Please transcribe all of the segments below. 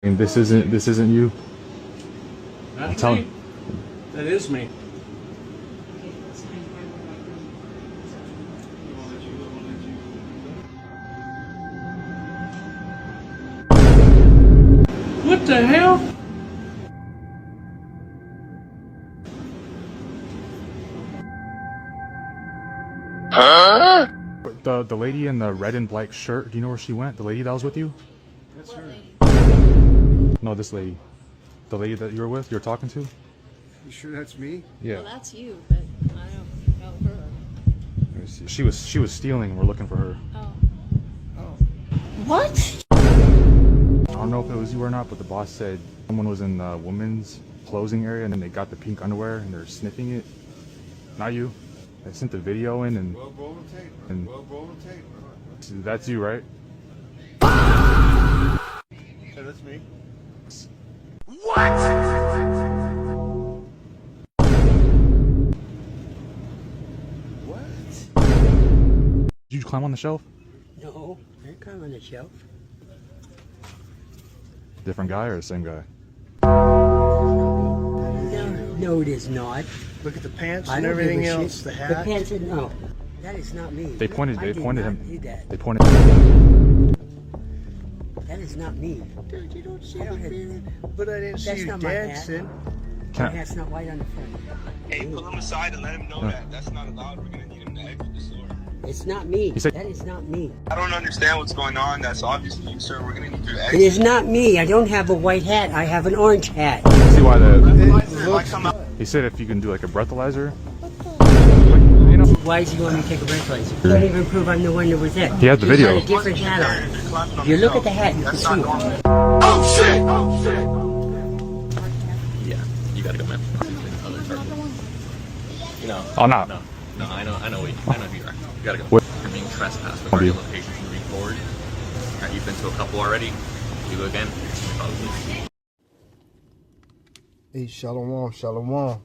And this isn't you. That's me. That is me. What the hell? Huh? The lady in the red and black shirt, do you know where she went? The lady that was with you? That's her. No, this lady. The lady that you were with, you were talking to? You sure that's me? Yeah. Well, that's you, but I don't know her. Let me see. She was stealing. We're looking for her. Oh. What? I don't know if it was you or not, but the boss said someone was in the women's closing area and then they got the pink underwear and they're sniffing it. Not you. I sent the video in and... That's you, right? Yeah, that's me. What? Did you climb on the shelf? No, I didn't climb on the shelf. Different guy or the same guy? No, it is not. Look at the pants I and don't give a everything shit. else. The The hat. pants, no. That is not me. They pointed I did him. not do that. They pointed. That is not me. Dude, you don't see I don't me. have- But I didn't see That's you not my hat. dancing. Can My I- hat's not white on the front. Hey, pull him aside and let him know that that's not allowed. We're gonna need him to exit the store. It's not me. He said- That is not me. I don't understand what's going on. That's obviously you, sir. We're gonna need you to It exit. is not me. I don't have a white hat. I have an orange hat. See why the... If I come out, He said if you can do like a breathalyzer. You know? Why does he want me to take a breathalyzer? You can't even prove I'm the one that was there. He had the You video. had a different hat on. If you look at the hat, you can that's see not it. normal. Yeah, you gotta go, man. No. Oh, no. No, I know who you are. You gotta go. What? You're being trespassed with What do your you- locations moving forward. Alright, you've been to a couple already. You go again, probably. Hey, shalom, shalom.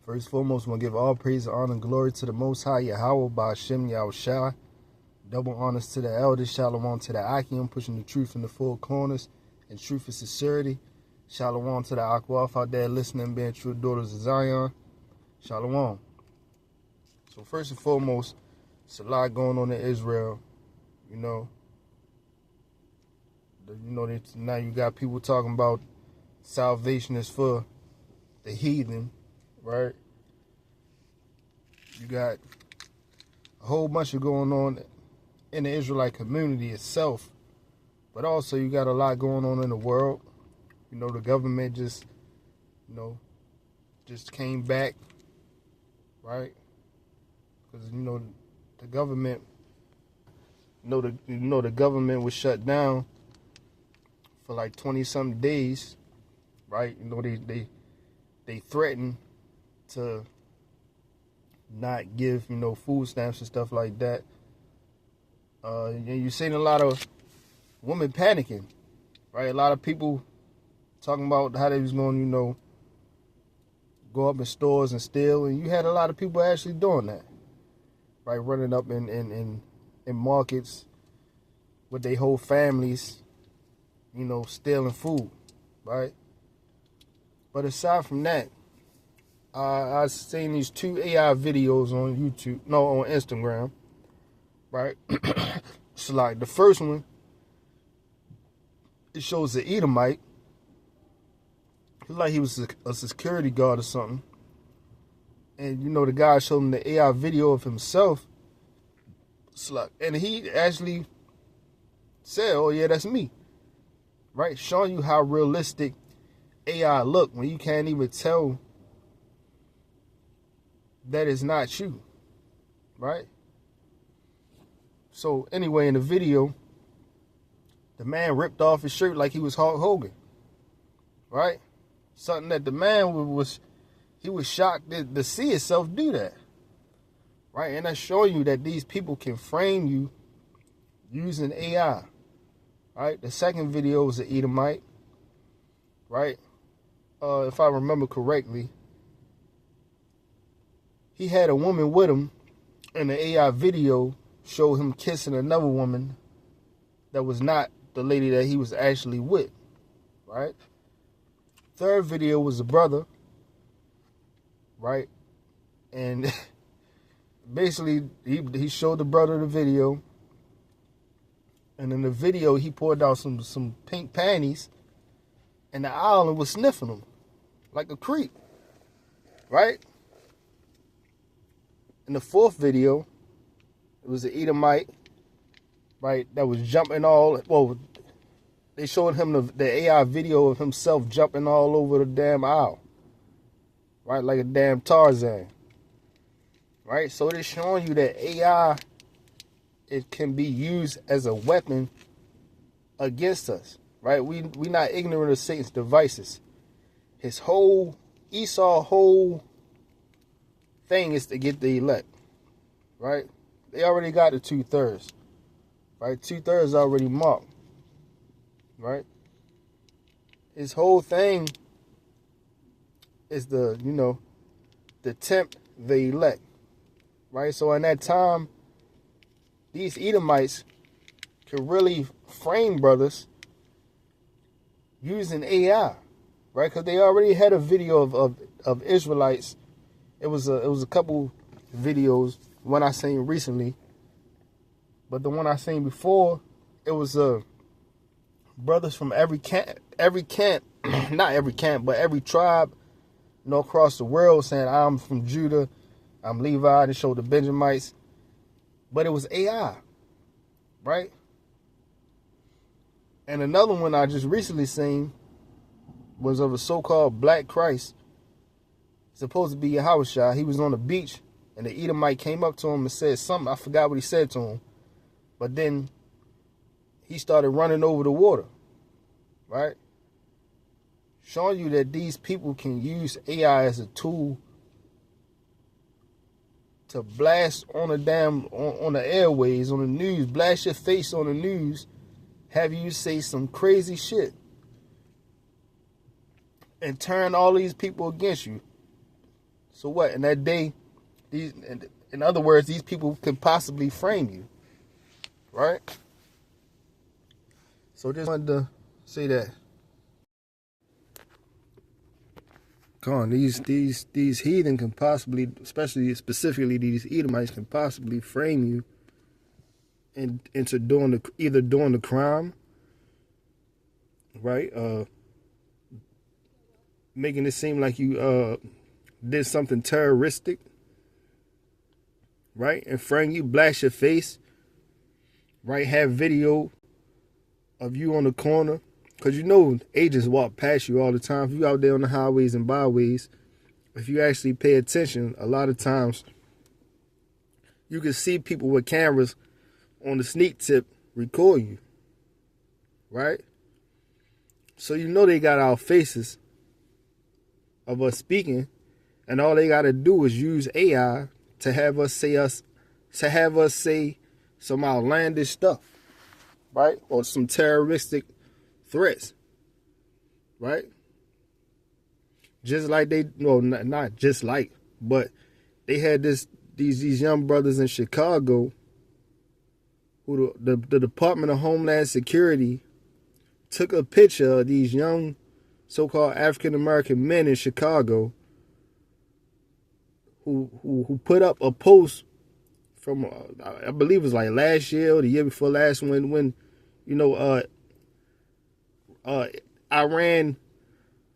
First and foremost, I want to give all praise, honor, and glory to the Most High, Yahweh, Ba'ashem, Yahushua. Double honors to the elders, shalom to the Akim, pushing the truth in the four corners, and truth and sincerity. Shalom to the Akwaf out there listening, being true daughters of Zion. Shalom. So first and foremost, it's a lot going on in Israel, you know. Now you got people talking about salvation is for the heathen, right? You got a whole bunch of going on in the Israelite community itself, but also you got a lot going on in the world. You know, the government just came back, right? Because the government, the government was shut down for like 20-something days, right? They threatened to not give, food stamps and stuff like that. You're seeing a lot of women panicking, right? A lot of people talking about how they was going, go up in stores and steal, and you had a lot of people actually doing that, right? Running up in markets with their whole families, stealing food, right? But aside from that, I've seen these two AI videos on on Instagram, right? So like the first one, it shows the Edomite. It's like he was a security guard or something. And the guy showed him the AI video of himself. It's like, and he actually said, "Oh yeah, that's me." Right? Showing you how realistic AI look when you can't even tell that it's not you, right? So anyway, in the video, the man ripped off his shirt like he was Hulk Hogan, right? Something that the man was shocked to see himself do that, right? And that's showing you that these people can frame you using AI, right? The second video was the Edomite, right? If I remember correctly, he had a woman with him, and the AI video showed him kissing another woman that was not the lady that he was actually with, right? Third video was a brother, right? And basically, he showed the brother the video. And in the video, he poured out some pink panties. And the island was sniffing them like a creep, right? In the fourth video, it was an Edomite, right, that was jumping all, well, they showed him the AI video of himself jumping all over the damn aisle, right, like a damn Tarzan, right? So they're showing you that AI, it can be used as a weapon against us, right? We not ignorant of Satan's devices. Esau's whole thing is to get the elect, right? They already got the 2/3, right? 2/3 already marked, right? His whole thing is to tempt the elect, right? So in that time, these Edomites could really frame brothers using AI, right? Because they already had a video of Israelites. It was a couple videos, one I seen recently, but the one I seen before, it was brothers from every camp, not every camp, but every tribe, across the world saying, I'm from Judah, I'm Levi. They showed the Benjamites, but it was AI, right? And another one I just recently seen was of a so-called Black Christ, supposed to be Yahushua. He was on the beach, and the Edomite came up to him and said something. I forgot what he said to him, but then he started running over the water, right? Showing you that these people can use AI as a tool to blast on on the airways, on the news, blast your face on the news, have you say some crazy shit, and turn all these people against you. So what? In that day, in other words, these people can possibly frame you, right? So just wanted to say that. Come on, these heathen can possibly, specifically these Edomites, can possibly frame you into either doing the crime, right? Making it seem like you did something terroristic, right? And frame you, blast your face, right? Have video of you on the corner. Because agents walk past you all the time. If you out there on the highways and byways, if you actually pay attention, a lot of times you can see people with cameras on the sneak tip record you, right? So they got our faces of us speaking, and all they got to do is use AI to have us say some outlandish stuff, right? Or some terroristic threats, right? Just like not just like, but they had these young brothers in Chicago who the Department of Homeland Security took a picture of these young so-called African American men in Chicago who put up a post from I believe it was like last year or the year before last, when Iran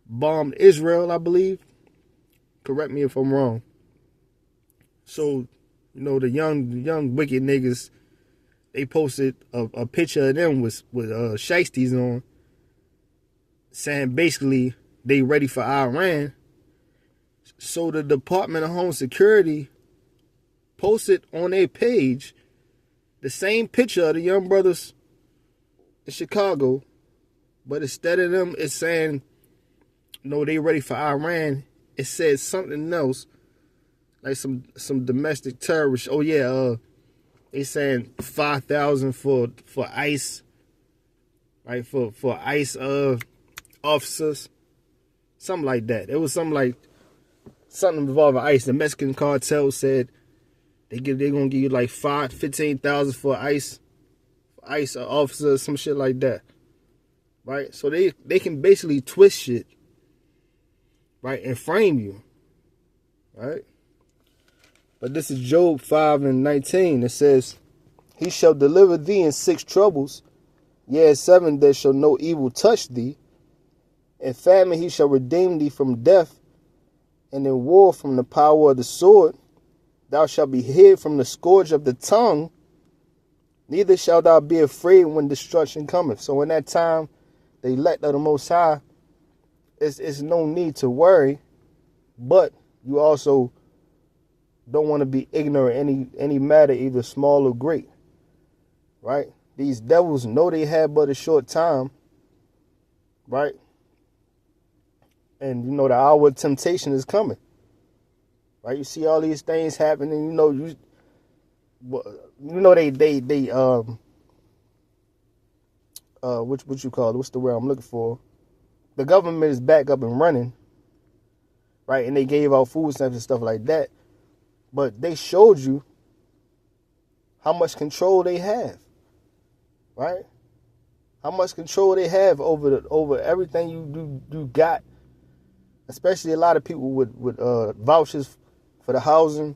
bombed Israel, I believe. Correct me if I'm wrong. So, the young wicked niggas, they posted a picture of them with shiesties on, saying basically they ready for Iran. So the Department of Homeland Security posted on their page the same picture of the young brothers in Chicago, but instead of them, it's saying, they ready for Iran. It says something else, like some domestic terrorist. Oh yeah, they saying 5,000 for ICE, right? For ICE officers, something like that. It was something involving ICE. The Mexican cartel said they gonna give you like 15,000 for ICE officers, some shit like that. right? So they can basically twist shit, right, and frame you, right? But this is Job 5:19. It says, he shall deliver thee in 6 troubles, yea, 7 there shall no evil touch thee. In famine he shall redeem thee from death, and in war from the power of the sword. Thou shalt be hid from the scourge of the tongue, neither shalt thou be afraid when destruction cometh. So in that time, the elect of the Most High, it's no need to worry, but you also don't want to be ignorant any matter, either small or great, right? These devils know they have but a short time, right? And you know the hour of temptation is coming, right? You see all these things happening. You know what you call it? What's the word I'm looking for? The government is back up and running, right? And they gave out food stamps and stuff like that, but they showed you how much control they have, right? How much control they have over everything you got. Especially a lot of people with vouchers for the housing,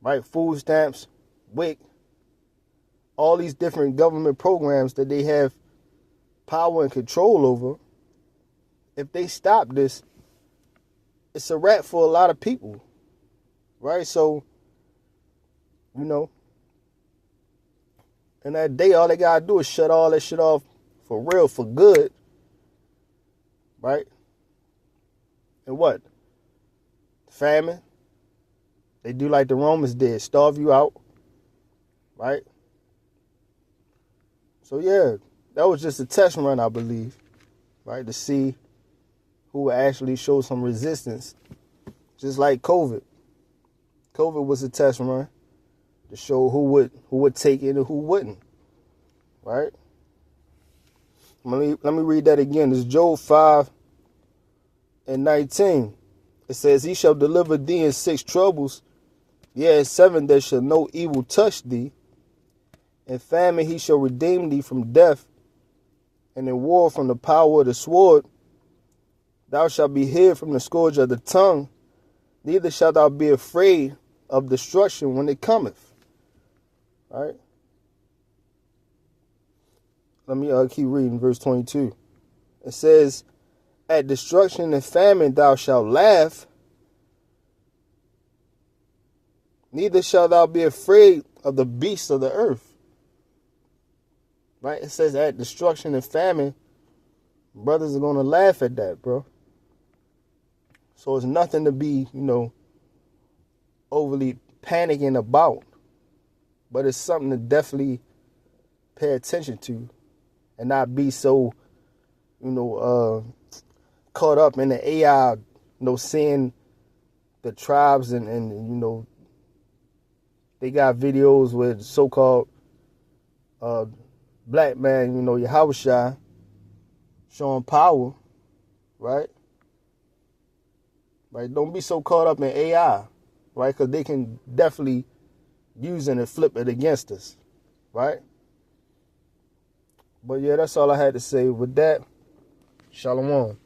right? Food stamps, WIC, all these different government programs that they have power and control over. If they stop this, it's a wrap for a lot of people, right? So, you know, and that day, all they gotta do is shut all that shit off for real, for good, right? And what? Famine. They do like the Romans did, starve you out, right? So yeah, that was just a test run, I believe, right? To see who would actually show some resistance, just like COVID. COVID was a test run to show who would take it and who wouldn't, right? Let me read that again. It's Job 5:19. It says, he shall deliver thee in 6 troubles, yea, 7 there shall no evil touch thee. In famine he shall redeem thee from death, and in war from the power of the sword. Thou shalt be hid from the scourge of the tongue, neither shalt thou be afraid of destruction when it cometh. All right? Let me keep reading verse 22. It says, at destruction and famine thou shalt laugh, neither shalt thou be afraid of the beasts of the earth. Right? It says at destruction and famine, brothers are going to laugh at that, bro. So it's nothing to be, overly panicking about. But it's something to definitely pay attention to and not be so, caught up in the AI, seeing the tribes and they got videos with so-called black man, Yahushua, showing power, right? Right? Don't be so caught up in AI, right? Because they can definitely use it and flip it against us, right? But yeah, that's all I had to say with that. Shalom.